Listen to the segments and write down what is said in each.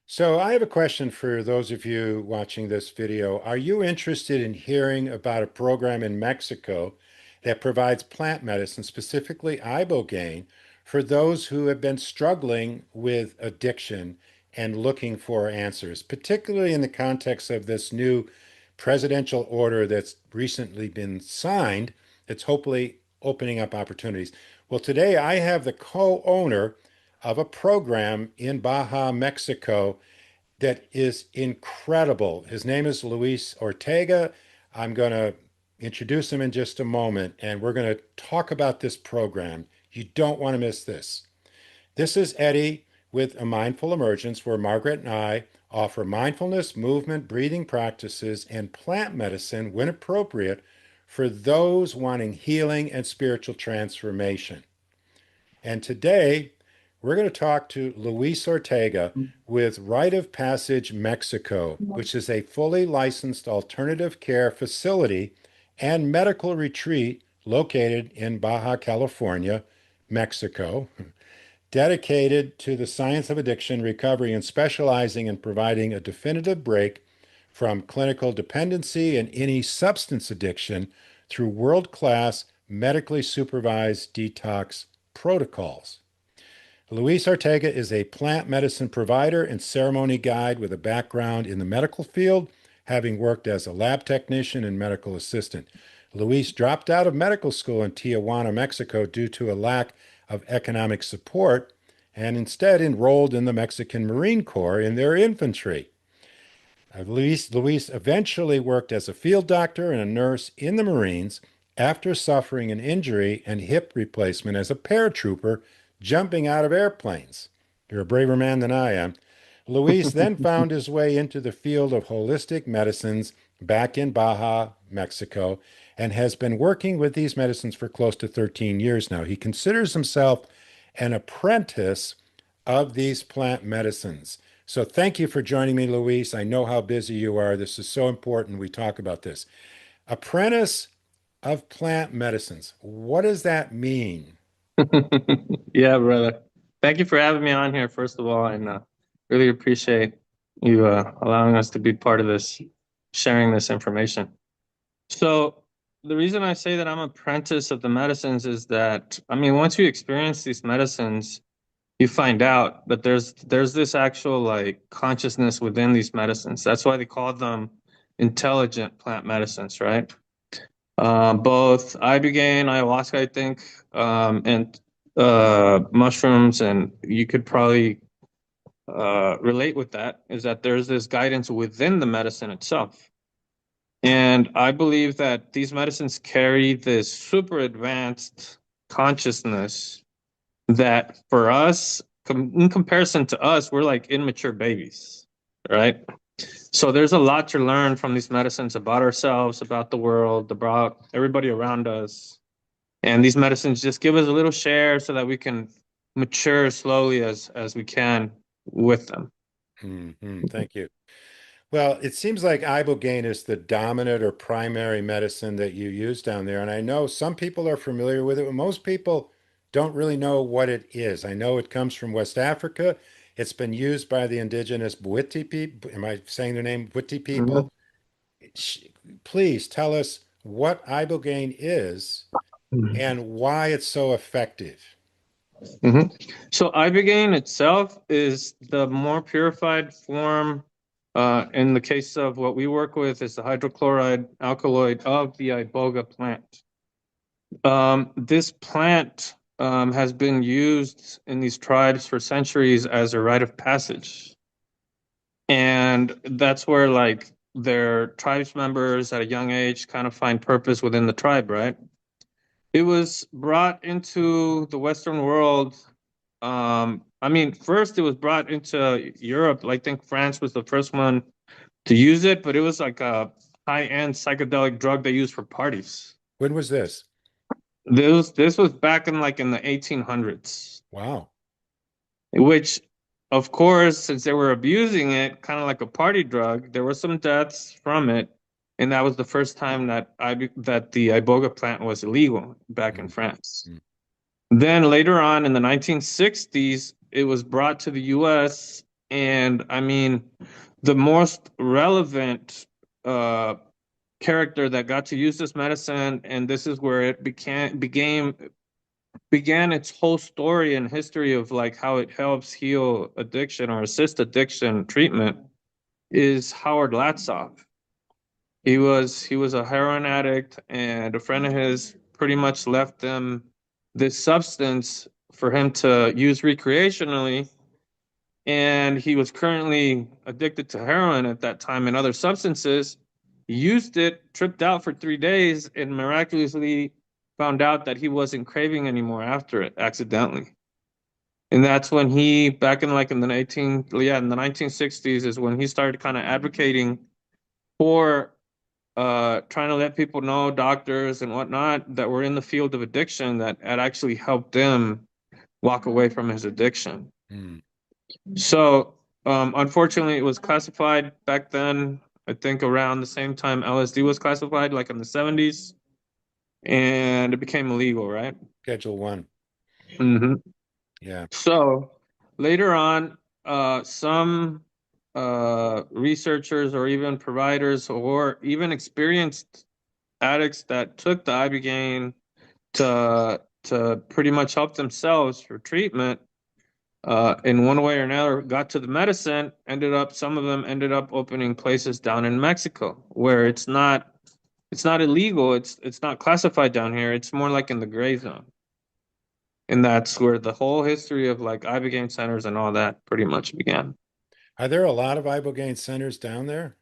So I have a question for those of you watching this video. Are you interested in hearing about a program in Mexico that provides plant medicine, specifically Ibogaine, for those who have been struggling with addiction and looking for answers, particularly in the context of this new presidential order that's recently been signed, that's hopefully opening up opportunities? Well, today I have the co-owner of a program in Baja, Mexico that is incredible. His name is Luis Ortega. I'm going to introduce him in just a moment, and we're going to talk about this program. You don't want to miss this. This is Eddie with a Mindful Emergence, where Margaret and I offer mindfulness, movement, breathing practices, and plant medicine when appropriate for those wanting healing and spiritual transformation. And today, we're going to talk to Luis Ortega with Rite of Passage Mexico, which is a fully licensed alternative care facility and medical retreat located in Baja California, Mexico, dedicated to the science of addiction recovery and specializing in providing a definitive break from clinical dependency and any substance addiction through world-class medically supervised detox protocols. Luis Ortega is a plant medicine provider and ceremony guide with a background in the medical field, having worked as a lab technician and medical assistant. Luis dropped out of medical school in Tijuana, Mexico, due to a lack of economic support and instead enrolled in the Mexican Marine Corps in their infantry. Luis eventually worked as a field doctor and a nurse in the Marines after suffering an injury and hip replacement as a paratrooper jumping out of airplanes. You're a braver man than I am. Luis then found his way into the field of holistic medicines back in Baja, Mexico, and has been working with these medicines for close to 13 years now. He considers himself an apprentice of these plant medicines. So thank you for joining me, Luis. I know how busy you are. This is so important we talk about this. Apprentice of plant medicines. What does that mean? Yeah, brother. Thank you for having me on here, first of all, and really appreciate you allowing us to be part of this, sharing this information. So, the reason I say that I'm apprentice of the medicines is that, I mean, once you experience these medicines, you find out that there's this actual like consciousness within these medicines. That's why they call them intelligent plant medicines, right? Both Ibogaine, ayahuasca, I think, and mushrooms, and you could probably relate with that, is that there's this guidance within the medicine itself. And I believe that these medicines carry this super advanced consciousness that for us, in comparison to us, we're like immature babies, right? So there's a lot to learn from these medicines about ourselves, about the world, about everybody around us. And these medicines just give us a little share so that we can mature slowly as we can with them. Thank you. Well, it seems like Ibogaine is the dominant or primary medicine that you use down there. And I know some people are familiar with it, but most people don't really know what it is. I know it comes from West Africa. It's been used by the indigenous Bwiti people. Am I saying their name? Bwiti Mhm. people. Please tell us what Ibogaine is and why it's so effective. Mhm. So Ibogaine itself is the more purified form. In the case of what we work with, is the hydrochloride alkaloid of the iboga plant. This plant has been used in these tribes for centuries as a rite of passage. And that's where like their tribes members at a young age kind of find purpose within the tribe, right? It was brought into the Western world. I mean, first it was brought into Europe. I think France was the first one to use it, but it was like a high-end psychedelic drug they used for parties. When was this? This was back in like in the 1800s, Wow. which of course, since they were abusing it kind of like a party drug, there were some deaths from it, and that was the first time that the iboga plant was illegal back in Mm, France. mm, Then later on in the 1960s, it was brought to the US, And I mean, the most relevant uh, character that got to use this medicine, and this is where it began its whole story and history of like how it helps heal addiction or assist addiction treatment, is Howard Latsoff. He was a heroin addict, and a friend of his pretty much left him this substance for him to use recreationally, and he was currently addicted to heroin at that time and other substances. He used it, tripped out for 3 days, and miraculously found out that he wasn't craving anymore after it accidentally. And that's when he, back in like in the 1960s, is when he started kind of advocating for trying to let people know, doctors and whatnot, that were in the field of addiction, that had actually helped them walk away from his addiction. Hmm. So, unfortunately, it was classified back then, I think around the same time LSD was classified, like in the 70s, and it became illegal, right? Schedule 1. hmm Yeah. So, later on, some researchers or even providers or even experienced addicts that took the Ibogaine to pretty much help themselves for treatment, in one way or another, got to the medicine, some of them ended up opening places down in Mexico where it's not illegal, it's not classified down here, it's more like in the gray zone. And that's where the whole history of like Ibogaine centers and all that pretty much began. Are there a lot of Ibogaine centers down there?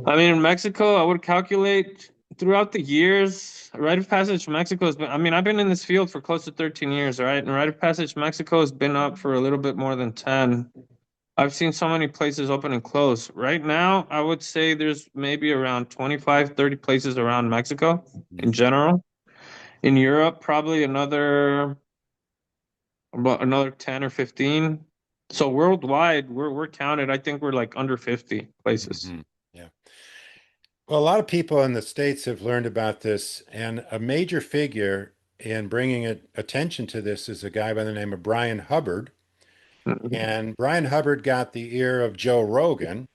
I mean, in Mexico, I would calculate throughout the years, Rite of Passage Mexico has been, I mean, I've been in this field for close to 13 years, right? And Rite of Passage Mexico has been up for a little bit more than 10. I've seen so many places open and close. Right now, I would say there's maybe around 25, 30 places around Mexico in Hmm. general. In Europe, probably about another 10 or 15. So worldwide, we're counted. I think we're like under 50 places. Hmm. Yeah. Well, a lot of people in the States have learned about this, and a major figure in bringing attention to this is a guy by the name of Brian Hubbard. Mhm. And Brian Hubbard got the ear of Joe Rogan,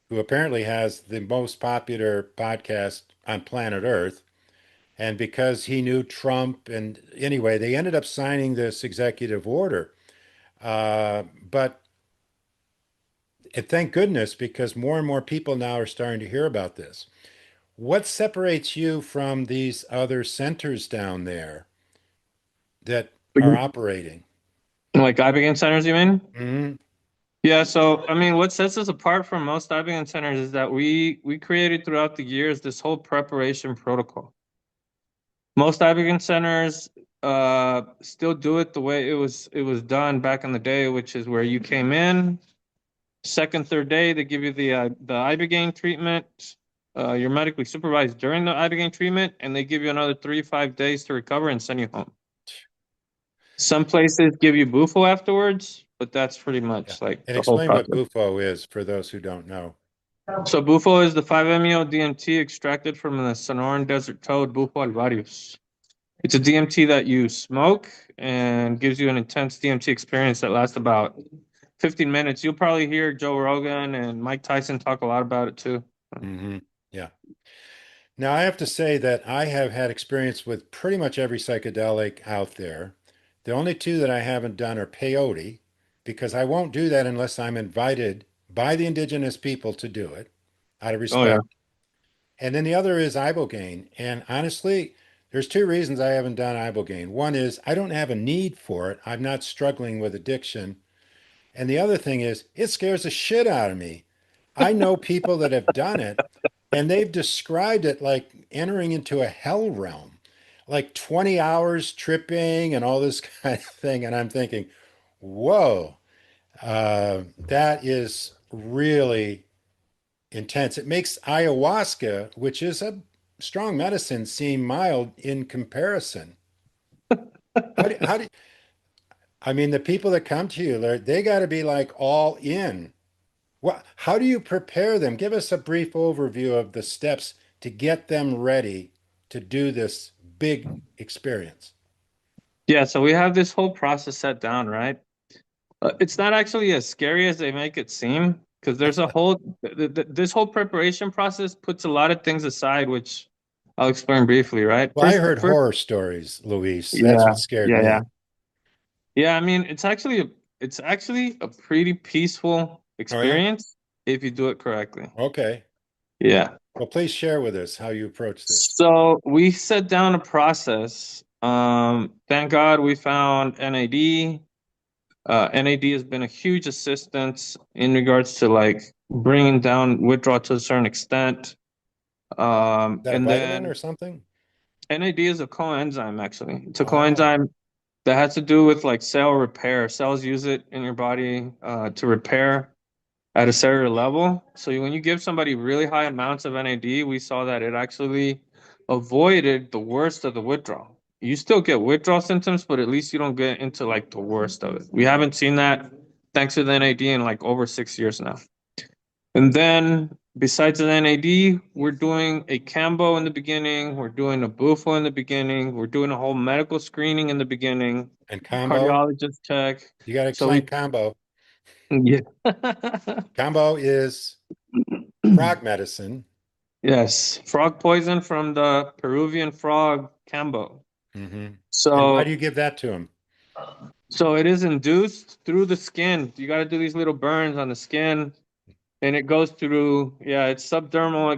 who apparently has the most popular podcast on planet Earth. And because he knew Trump, and anyway, they ended up signing this executive order. But and thank goodness, because more and more people now are starting to hear about this. What separates you from these other centers down there that are operating? Like Ibogaine centers, you mean? Hmm. Yeah, so I mean, what sets us apart from most Ibogaine centers is that we created throughout the years this whole preparation protocol. Most Ibogaine centers still do it the way it was done back in the day, which is where you came in, second, third day, they give you the Ibogaine treatment. You're medically supervised during the Ibogaine treatment, and they give you another 3 to 5 days to recover and send you home. Some places give you Bufo afterwards, but that's pretty Yeah. much like And the whole explain what process. Bufo is for those who don't know. So Bufo is the 5-MeO DMT extracted from the Sonoran Desert toad Bufo alvarius. It's a DMT that you smoke and gives you an intense DMT experience that lasts about 15 minutes. You'll probably hear Joe Rogan and Mike Tyson talk a lot about it too. Hmm. Yeah. Now, I have to say that I have had experience with pretty much every psychedelic out there. The only two that I haven't done are peyote, because I won't do that unless I'm invited by the indigenous people to do it out of Oh yeah. respect. And then the other is Ibogaine. And honestly, there's two reasons I haven't done Ibogaine. One is I don't have a need for it. I'm not struggling with addiction. And the other thing is it scares the shit out of me. I know people that have done it and they've described it like entering into a hell realm, like 20 hours tripping and all this kind of thing. And I'm thinking, whoa, that is really intense. It makes ayahuasca, which is a strong medicine, seem mild in comparison. How do, I mean, the people that come to you, they got to be like all in. How do you prepare them? Give us a brief overview of the steps to get them ready to do this big experience. Yeah, so we have this whole process set down, right? It's not actually as scary as they make it seem because there's a whole this whole preparation process puts a lot of things aside, which I'll explain briefly, right? Well, I First, heard first, horror stories, Luis. That's yeah, what scared yeah, yeah, me. yeah. I mean, it's actually a pretty peaceful Oh, yeah? experience if you do it correctly. Okay. Yeah. Well, please share with us how you approach this. So we set down a process. Thank God we found NAD. NAD has been a huge assistance in regards to like bringing down withdrawal to a certain extent. Is that a And vitamin or then something? NAD is a coenzyme, actually. It's a Oh, coenzyme that has to do with like cell repair. Cells use it in your body to repair at a cellular level. So when you give somebody really high amounts of NAD, we saw that it actually avoided the worst of the withdrawal. You still get withdrawal symptoms, but at least you don't get into like the worst of it. We haven't seen that thanks to the NAD in like over 6 years now. And then besides the NAD, we're doing a Cambo in the beginning, we're doing a Bufo in the beginning, we're doing a whole medical screening in the beginning, and combo? cardiologist check. You got to So we explain combo. yeah. Combo is frog medicine. Yes, frog poison from the Peruvian frog Cambo. Hmm. And why do So, you give that to him? so it is induced through the skin. You got to do these little burns on the skin, and it goes through. Yeah, it's subdermal.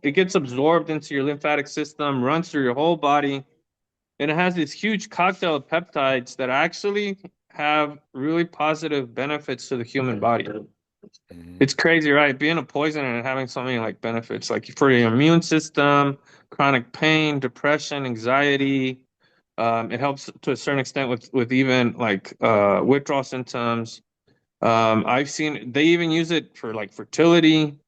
It gets absorbed into your lymphatic system, runs through your whole body, and it has this huge cocktail of peptides that actually have really positive benefits to the human body. Hmm. It's crazy, right? Being a poison and having so many like benefits, like for your immune system, chronic pain, depression, anxiety. It helps to a certain extent with even like withdrawal symptoms. I've seen they even use it for like fertility.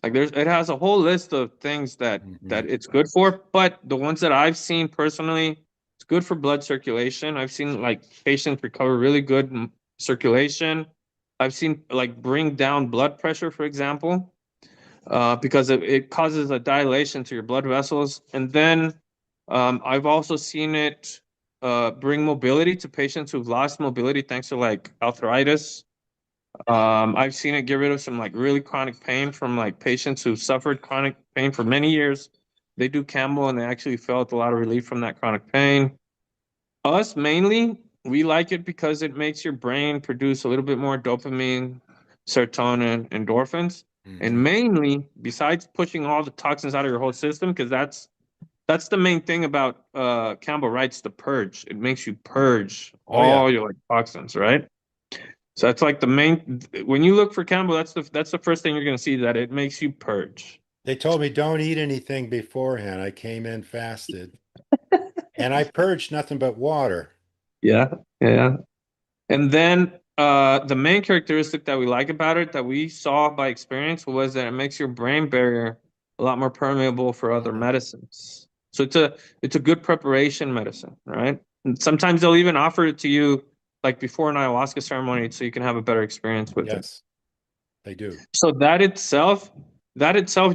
Like it has a whole list of things Hmm. that it's good for. But the ones that I've seen personally, it's good for blood circulation. I've seen like patients recover really good circulation. I've seen like bring down blood pressure, for example, because it causes a dilation to your blood vessels. And then I've also seen it bring mobility to patients who've lost mobility thanks to like arthritis. I've seen it get rid of some like really chronic pain from like patients who suffered chronic pain for many years. They do Camel and they actually felt a lot of relief from that chronic pain. Us mainly, we like it because it makes your brain produce a little bit more dopamine, serotonin, endorphins. And Hmm. mainly, besides pushing all the toxins out of your whole system, because that's the main thing about Campbell Wright's the purge. It makes you purge Oh, yeah. all your like toxins, right? So that's like the main. When you look for Campbell, that's the first thing you're going to see that it makes you purge. They told me don't eat anything beforehand. I came in fasted and I purged nothing but water. Yeah, yeah. And then the main characteristic that we like about it, that we saw by experience, was that it makes your brain barrier a lot more permeable for other Oh, medicines. So it's a good preparation medicine, right? And sometimes they'll even offer it to you like before an ayahuasca ceremony, so you can have a better experience with it. yes, they do. So that itself,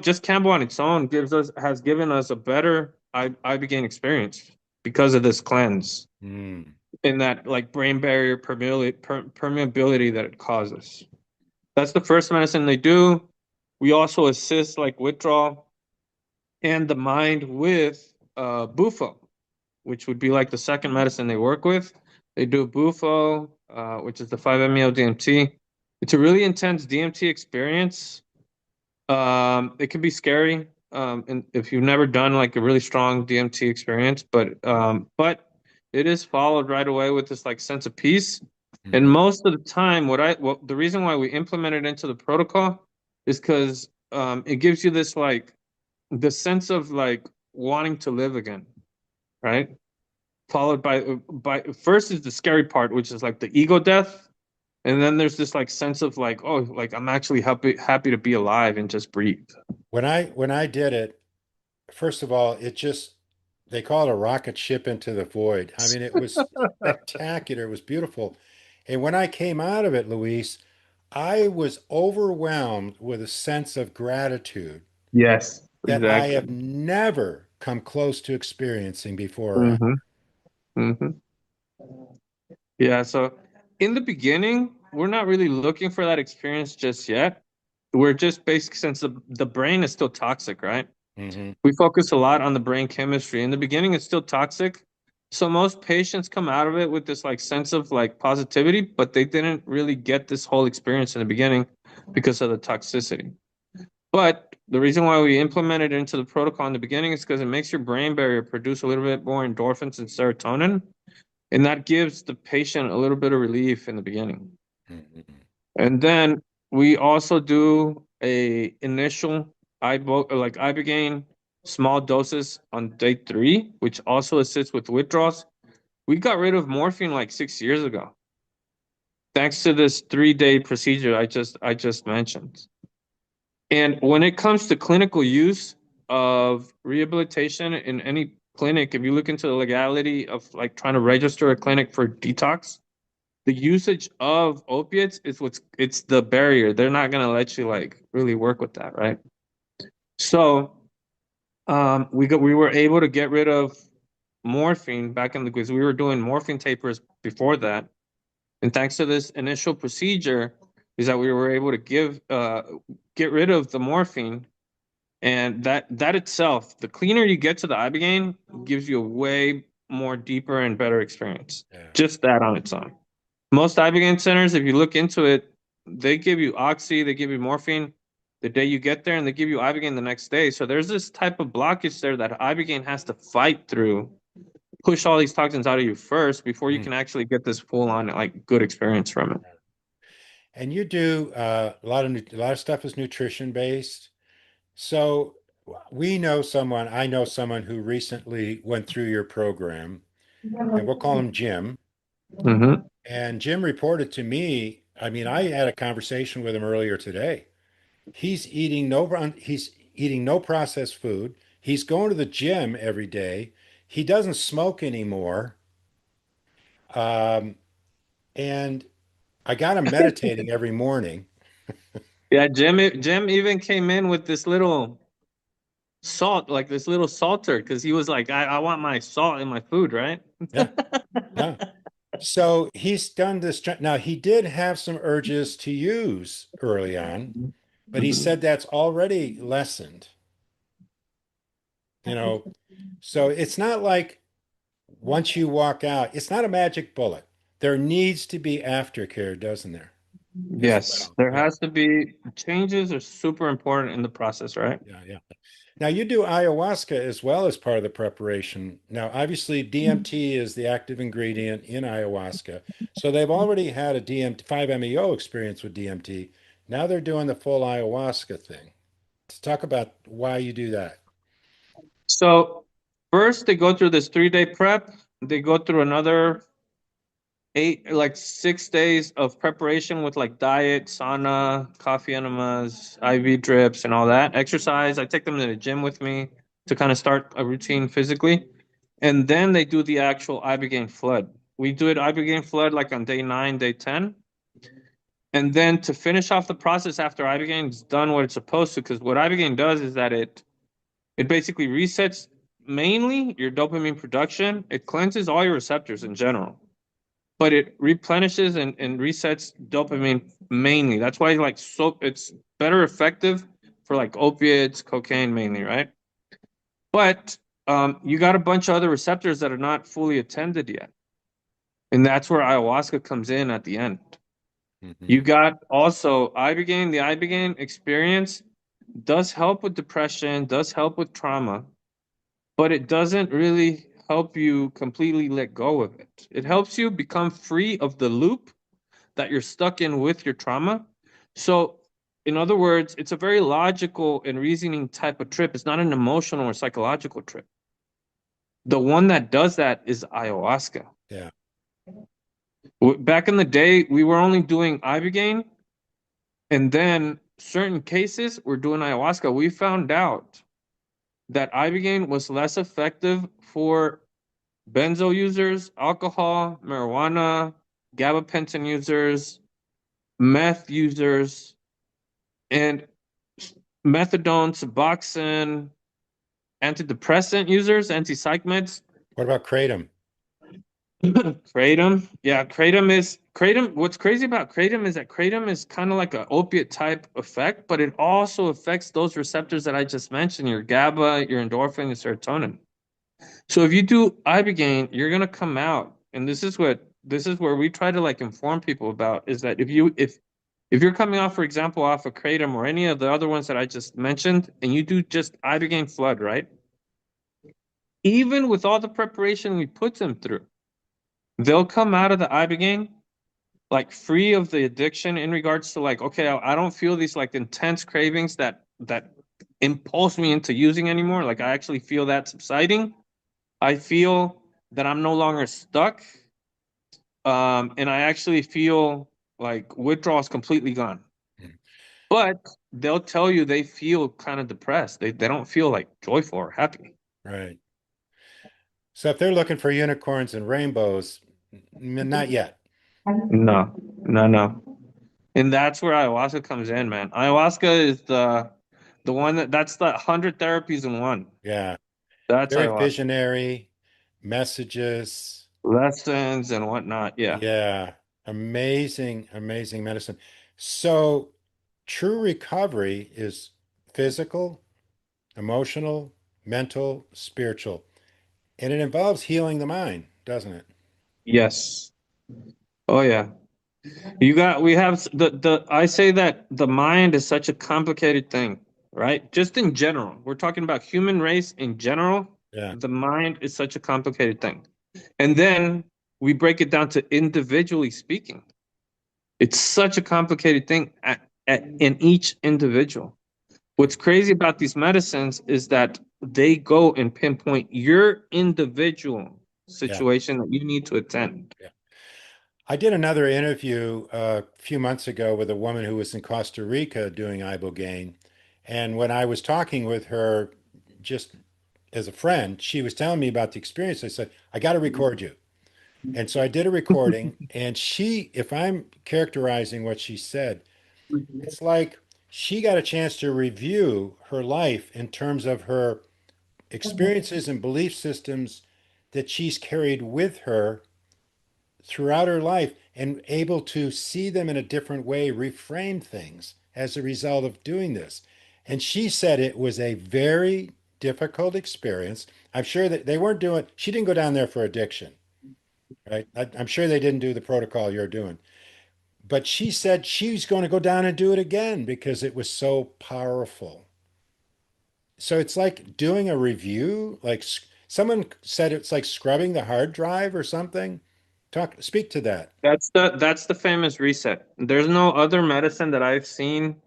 just Campbell on its own has given us a better Ibogaine experience because of this cleanse Mm. in that like brain barrier permeability that it causes. That's the first medicine they do. We also assist like withdrawal and the mind with Bufo, which would be like the second medicine they work with. They do Bufo, which is the 5-MeO DMT. It's a really intense DMT experience. It can be scary, and if you've never done like a really strong DMT experience, but it is followed right away with this like sense of peace. And Hmm. most of the time, the reason why we implement it into the protocol is because it gives you this like the sense of like wanting to live again, right? Followed by first is the scary part, which is like the ego death, and then there's this like sense of like, oh, like I'm actually happy to be alive and just breathe. When I did it, first of all, it just they call it a rocket ship into the void. I mean, it was spectacular. It was beautiful. And when I came out of it, Luis, I was overwhelmed with a sense of gratitude Yes, that I exactly. have never come close to experiencing before or after. hmm hmm Yeah. So in the beginning, we're not really looking for that experience just yet. We're just basically, since the brain is still toxic, right? Hmm. We focus a lot on the brain chemistry. In the beginning, it's still toxic. So most patients come out of it with this like sense of like positivity, but they didn't really get this whole experience in the beginning because of the toxicity. But the reason why we implemented it into the protocol in the beginning is because it makes your brain barrier produce a little bit more endorphins and serotonin, and that gives the patient a little bit of relief in the beginning. Hmm. And then we also do a initial Ibogaine small doses on day 3, which also assists with withdrawals. We got rid of morphine like 6 years ago, thanks to this 3-day procedure I just mentioned. And when it comes to clinical use of rehabilitation in any clinic, if you look into the legality of like trying to register a clinic for detox, the usage of opiates is it's the barrier. They're not gonna let you like really work with that, right? So we were able to get rid of morphine back in the because we were doing morphine tapers before that. And thanks to this initial procedure, is that we were able to get rid of the morphine. And that itself, the cleaner you get to the Ibogaine, gives you a way more deeper and better experience. Yeah. Just that on its own. Most Ibogaine centers, if you look into it, they give you oxy, they give you morphine the day you get there, and they give you Ibogaine the next day. So there's this type of blockage there that Ibogaine has to fight through, push all these toxins out of you first before you Mm. can actually get this full on like good experience from it. And you do a lot of stuff is nutrition based. So I know someone who recently went through your program, and we'll call him Jim. Hmm. And Jim reported to me, I mean, I had a conversation with him earlier today. He's eating no processed food. He's going to the gym every day. He doesn't smoke anymore. Um, and I got him meditating every morning. Yeah, Jim even came in with this little salt, like this little salter, because he was like, I want my salt in my food, right? Yeah, yeah. So he's done this. Now, he did have some urges to use early on, but he Mhm. said that's already lessened, you know. So it's not like once you walk out, it's not a magic bullet. There needs to be aftercare, doesn't there? As Yes, well. there Yeah, has to be changes are super important in the process, right? yeah, yeah. Now you do ayahuasca as well as part of the preparation. Now, obviously, DMT is the active ingredient in ayahuasca. So they've already had a DMT 5-MeO experience with DMT. Now they're doing the full ayahuasca thing. To talk about why you do that. So first they go through this 3-day prep. They go through another 6 days of preparation with like diet, sauna, coffee enemas, IV drips, and all that. Exercise. I take them to the gym with me to kind of start a routine physically. And then they do the actual Ibogaine flood. We do it Ibogaine flood like on day 9, day 10. And then to finish off the process after Ibogaine's done what it's supposed to, because what Ibogaine does is that it basically resets mainly your dopamine production. It cleanses all your receptors in general, but it replenishes and resets dopamine mainly. That's why it's better effective for like opiates, cocaine mainly, right? But you got a bunch of other receptors that are not fully attended yet. And that's where ayahuasca comes in at the end. Hmm. You got also Ibogaine. The Ibogaine experience does help with depression, does help with trauma, but it doesn't really help you completely let go of it. It helps you become free of the loop that you're stuck in with your trauma. So, in other words, it's a very logical and reasoning type of trip. It's not an emotional or psychological trip. The one that does that is ayahuasca. Yeah. Back in the day, we were only doing Ibogaine, and then certain cases we're doing ayahuasca. We found out that Ibogaine was less effective for benzo users, alcohol, marijuana, gabapentin users, meth users, and methadone, Suboxone, antidepressant users, anti-psych meds. What about kratom? Kratom. Yeah, kratom. What's crazy about kratom is that kratom is kind of like an opiate type effect, but it also affects those receptors that I just mentioned, your GABA, your endorphin, your serotonin. So if you do Ibogaine, you're gonna come out, and this is where we try to like inform people about is that if you're coming off, for example, off of kratom or any of the other ones that I just mentioned, and you do just Ibogaine flood, right? Even with all the preparation we put them through, they'll come out of the Ibogaine like free of the addiction in regards to like, okay, I don't feel these like intense cravings that impulse me into using anymore. Like I actually feel that subsiding. I feel that I'm no longer stuck. And I actually feel like withdrawal is completely gone. Mm. But they'll tell you they feel kind of depressed. They don't feel like joyful or happy. Right. So if they're looking for unicorns and rainbows, not yet. No, no. And that's where ayahuasca comes in, man. Ayahuasca is the one that's the 100 therapies in one. Yeah. That's Very ayahuasca. visionary messages. Lessons and whatnot. Yeah. Yeah. Amazing, amazing medicine. So true recovery is physical, emotional, mental, spiritual. And it involves healing the mind, doesn't it? Yes. Oh yeah. We have the I say that the mind is such a complicated thing, right? Just in general. We're talking about human race in general. Yeah. The mind is such a complicated thing. And then we break it down to individually speaking. It's such a complicated thing in each individual. What's crazy about these medicines is that they go and pinpoint your individual Yeah. situation that you need to attend. Yeah. I did another interview a few months ago with a woman who was in Costa Rica doing Ibogaine. And when I was talking with her, just as a friend, she was telling me about the experience. I said, I got to record you. And so I did a recording. And she, if I'm characterizing what she said, it's like she got a chance to review her life in terms of her experiences and belief systems that she's carried with her throughout her life and able to see them in a different way, reframe things as a result of doing this. And she said it was a very difficult experience. I'm sure that they weren't doing, she didn't go down there for addiction, right? I'm sure they didn't do the protocol you're doing. But she said she's going to go down and do it again because it was so powerful. So it's like doing a review, like someone said it's like scrubbing the hard drive or something. Speak to that. That's the famous reset. There's no other medicine that I've seen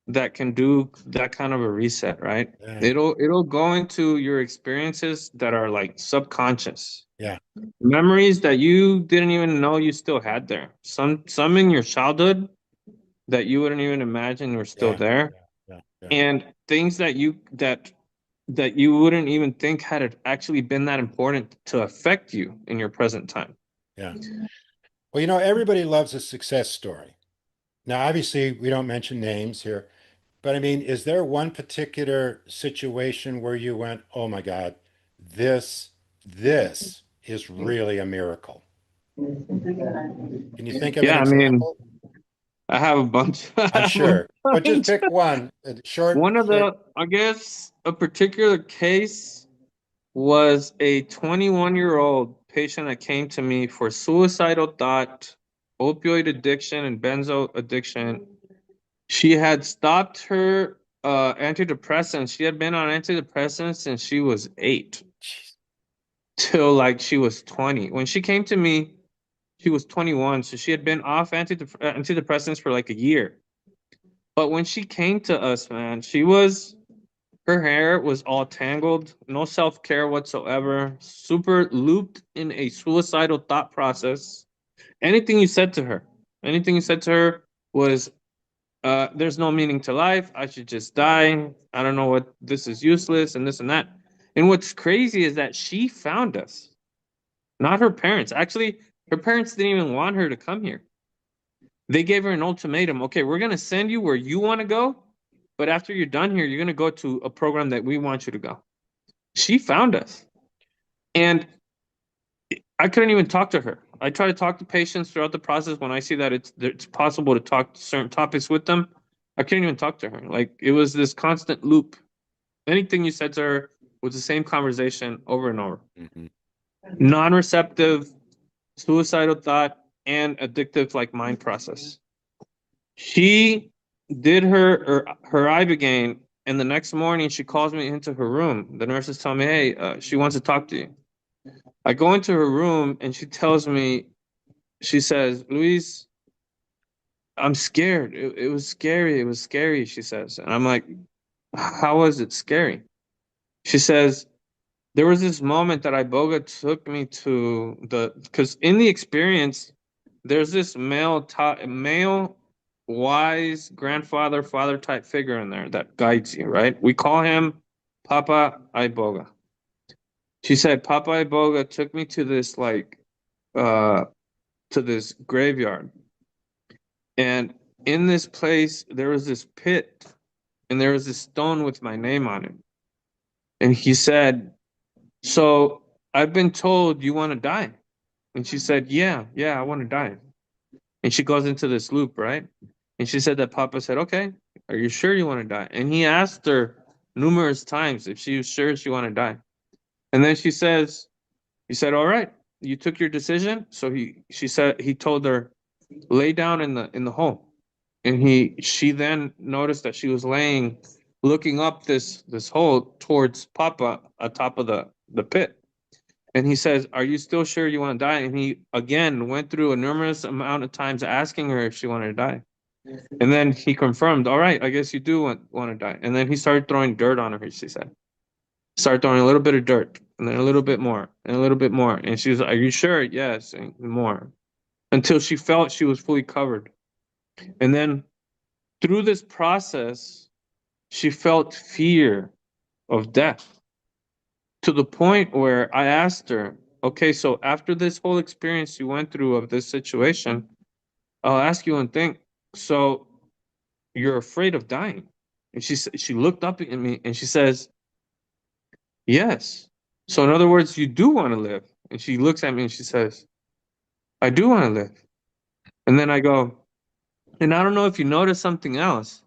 that can do that kind of a reset, right? Yeah. It'll go into your experiences that are like subconscious. Yeah. Memories that you didn't even know you still had there. Some in your childhood that you wouldn't even imagine were still Yeah. there. Yeah. Yeah. And things that you wouldn't even think had it actually been that important to affect you in your present time. Yeah. Well, everybody loves a success story. Now, obviously, we don't mention names here, but I mean, is there one particular situation where you went, "Oh my God, this this is really a miracle"? Can you think of an Yeah, I mean, example? I have a bunch. I I'm have a sure, but just bunch. pick one. Short, One of short. the, I guess, a particular case was a 21-year-old patient that came to me for suicidal thought, opioid addiction, and benzo addiction. She had stopped her antidepressants. She had been on antidepressants since she was 8 Jeez. till like she was 20. When she came to me, she was 21, so she had been off antidepressants for like a year. But when she came to us, man, her hair was all tangled, no self-care whatsoever, super looped in a suicidal thought process. Anything you said to her, anything you said to her was, there's no meaning to life. I should just die. I don't know what this is useless and this and that. And what's crazy is that she found us, not her parents. Actually, her parents didn't even want her to come here. They gave her an ultimatum. Okay, we're going to send you where you want to go, but after you're done here, you're going to go to a program that we want you to go. She found us. And I couldn't even talk to her. I try to talk to patients throughout the process when I see that it's possible to talk to certain topics with them. I couldn't even talk to her. Like it was this constant loop. Anything you said to her was the same conversation over and over. Hmm. Non-receptive, suicidal thought, and addictive like mind process. She did her Ibogaine, and the next morning she calls me into her room. The nurses tell me, "Hey, she wants to talk to you." I go into her room, and she tells me, she says, "Luis, I'm scared. It was scary. It was scary." She says, and I'm like, "How was it scary?" She says, "There was this moment that Iboga took me to because in the experience, there's this male wise grandfather, father type figure in there that guides you, right? We call him Papa Iboga." She said, "Papa Iboga took me to this uh to this graveyard. And in this place, there was this pit and there was this stone with my name on it." And he said, "So I've been told you want to die." And she said, "Yeah, yeah, I want to die." And she goes into this loop, right? And she said that Papa said, "Okay, are you sure you want to die?" And he asked her numerous times if she was sure she wanted to die. And then he said, "All right, you took your decision." So she said, he told her, "Lay down in the hole." And she then noticed that she was laying, looking up this hole towards Papa atop of the pit. And he says, "Are you still sure you want to die?" And he again went through a numerous amount of times asking her if she wanted to die. And then he confirmed, "All right, I guess you do want to die." And then he started throwing dirt on her, she said. Started throwing a little bit of dirt, and then a little bit more, and a little bit more. And she was like, "Are you sure?" "Yes," and more. Until she felt she was fully covered. And then through this process, she felt fear of death to the point where I asked her, "Okay, so after this whole experience you went through of this situation, I'll ask you one thing. So you're afraid of dying?" And she looked up at me and she says, "Yes. So in other words, you do want to live?" And she looks at me and she says, "I do want to live." And then I go, "And I don't know if you noticed something else.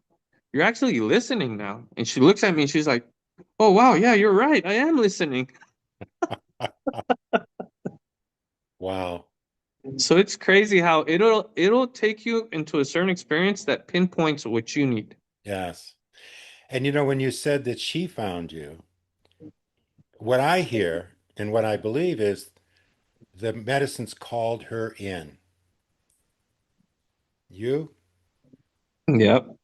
You're actually listening now." And she looks at me and she's like, "Oh wow, yeah, you're right. I am listening." Wow. So it's crazy how it'll take you into a certain experience that pinpoints what you need. Yes. And when you said that she found you, what I hear and what I believe is the medicines called her in. You Yep. Oh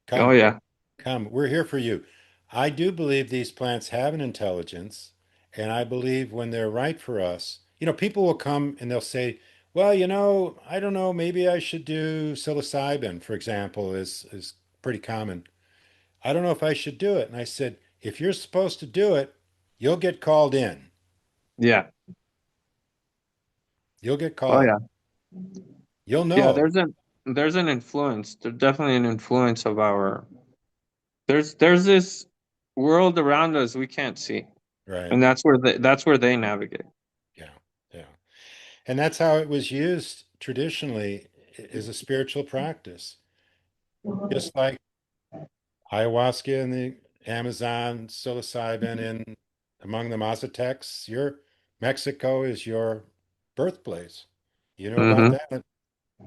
come, yeah. come. We're here for you. I do believe these plants have an intelligence, and I believe when they're right for us, people will come and they'll say, well, I don't know, maybe I should do psilocybin, for example, is pretty common. I don't know if I should do it. And I said, if you're supposed to do it, you'll get called in. Yeah. You'll get Oh called. yeah. You'll Yeah, know. there's an influence. There's definitely an influence of our there's this world around us we can't see. Right. And that's where they navigate. Yeah. Yeah. And that's how it was used traditionally as a spiritual practice. Just like ayahuasca in the Amazon, psilocybin in among the Mazatecs, your Mexico is your birthplace. You know about Mm-hmm. that?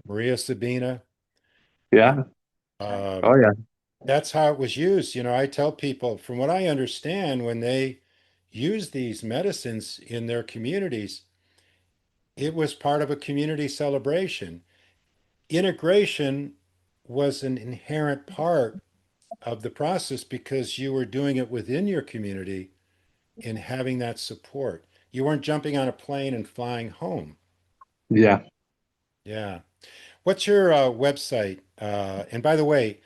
Maria Sabina. Yeah. Yeah. Oh yeah. That's how it was used. I tell people, from what I understand, when they use these medicines in their communities, it was part of a community celebration. Integration was an inherent part of the process because you were doing it within your community and having that support. You weren't jumping on a plane and flying home. Yeah. Yeah. What's your website? And by the way,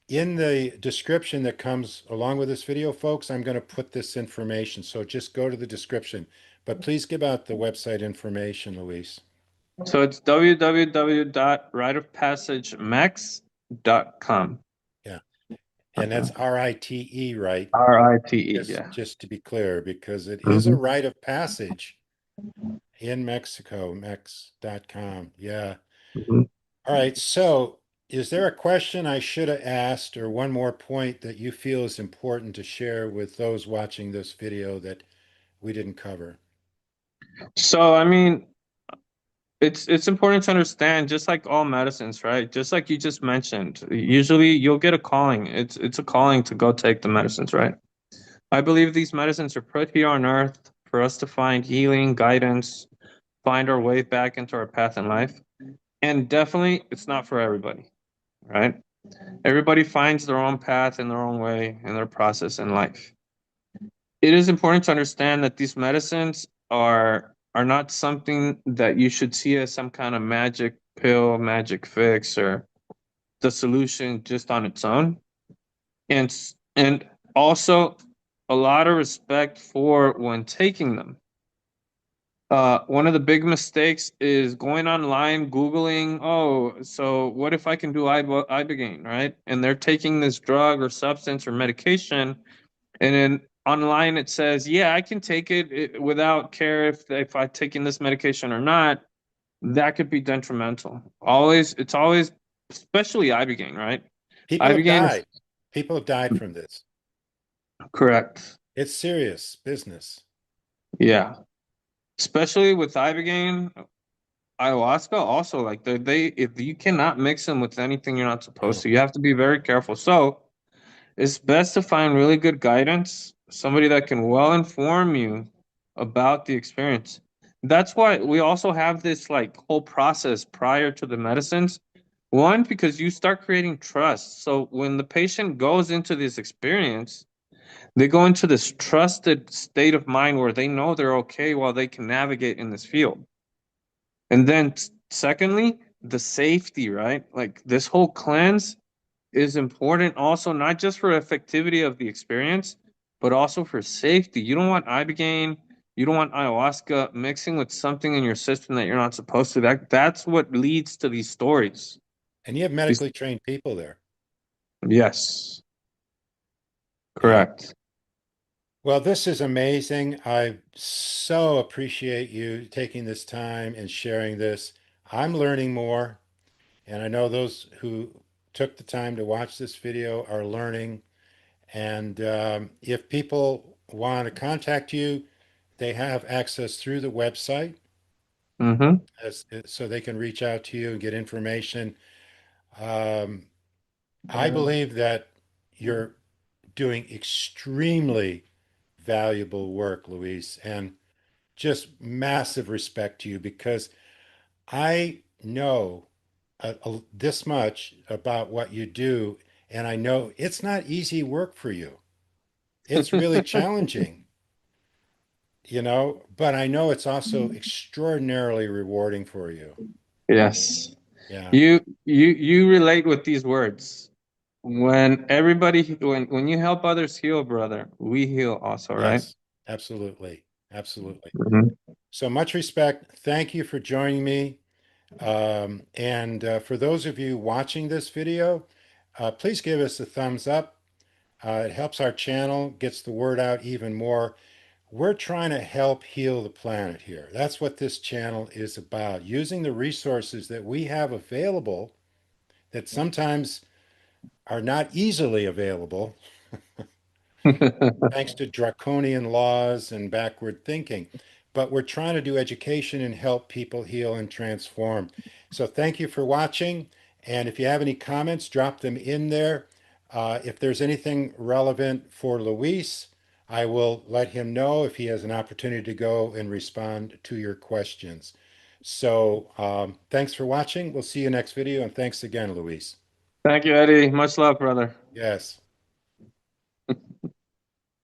in the description that comes along with this video, folks, I'm going to put this information. So just go to the description. But please give out the website information, Luis. So it's www.riteofpassagemex.com. Yeah. And that's RITE, right? RITE, Just, yeah. just to be clear, because it is a Hmm. rite of passage. In Mexico, mex.com. Yeah. Mhm. All right. So, is there a question I should have asked, or one more point that you feel is important to share with those watching this video that we didn't cover? So, I mean, it's important to understand, just like all medicines, right? Just like you just mentioned, usually you'll get a calling. It's a calling to go take the medicines, right? I believe these medicines are put here on earth for us to find healing, guidance, find our way back into our path in life. And definitely, it's not for everybody, right? Everybody finds their own path in their own way in their process in life. It is important to understand that these medicines are not something that you should see as some kind of magic pill, magic fix, or the solution just on its own. And also a lot of respect for when taking them. One of the big mistakes is going online, Googling, oh, so what if I can do Ibogaine, right? And they're taking this drug or substance or medication, and then online it says, yeah, I can take it without care if I've taken this medication or not. That could be detrimental. It's always, especially Ibogaine, right? People have Ibogaine is died. People have died from this. correct. It's serious business. Yeah. Especially with Ibogaine, ayahuasca also, like they if you cannot mix them with anything you're not supposed No. to, you have to be very careful. So it's best to find really good guidance, somebody that can well inform you about the experience. That's why we also have this like whole process prior to the medicines. One, because you start creating trust. So when the patient goes into this experience, they go into this trusted state of mind where they know they're okay while they can navigate in this field. And then, secondly, the safety, right? Like this whole cleanse is important also, not just for effectivity of the experience, but also for safety. You don't want ibogaine, you don't want ayahuasca mixing with something in your system that you're not supposed to. That's what leads to these stories. And you have These, medically trained people there. yes, Yeah. correct. Well, this is amazing. I so appreciate you taking this time and sharing this. I'm learning more, and I know those who took the time to watch this video are learning. And if people want to contact you, they have access through the website Mm-hmm. so they can reach out to you and get information. Um, I believe that you're doing extremely valuable work, Luis, and just massive respect to you because I know this much about what you do, and I know it's not easy work for you. It's really challenging, but I know it's also extraordinarily rewarding for you. Yes. Yeah. You relate with these words. When you help others heal, brother, we heal also, right? Yes, absolutely. Absolutely. Mhm. So much respect. Thank you for joining me. And for those of you watching this video, please give us a thumbs up. It helps our channel, gets the word out even more. We're trying to help heal the planet here. That's what this channel is about, using the resources that we have available that sometimes are not easily available thanks to draconian laws and backward thinking. But we're trying to do education and help people heal and transform. So thank you for watching. And if you have any comments, drop them in there. If there's anything relevant for Luis, I will let him know if he has an opportunity to go and respond to your questions. So thanks for watching. We'll see you next video. And thanks again, Luis. Thank you, Eddie. Much love, brother. Yes.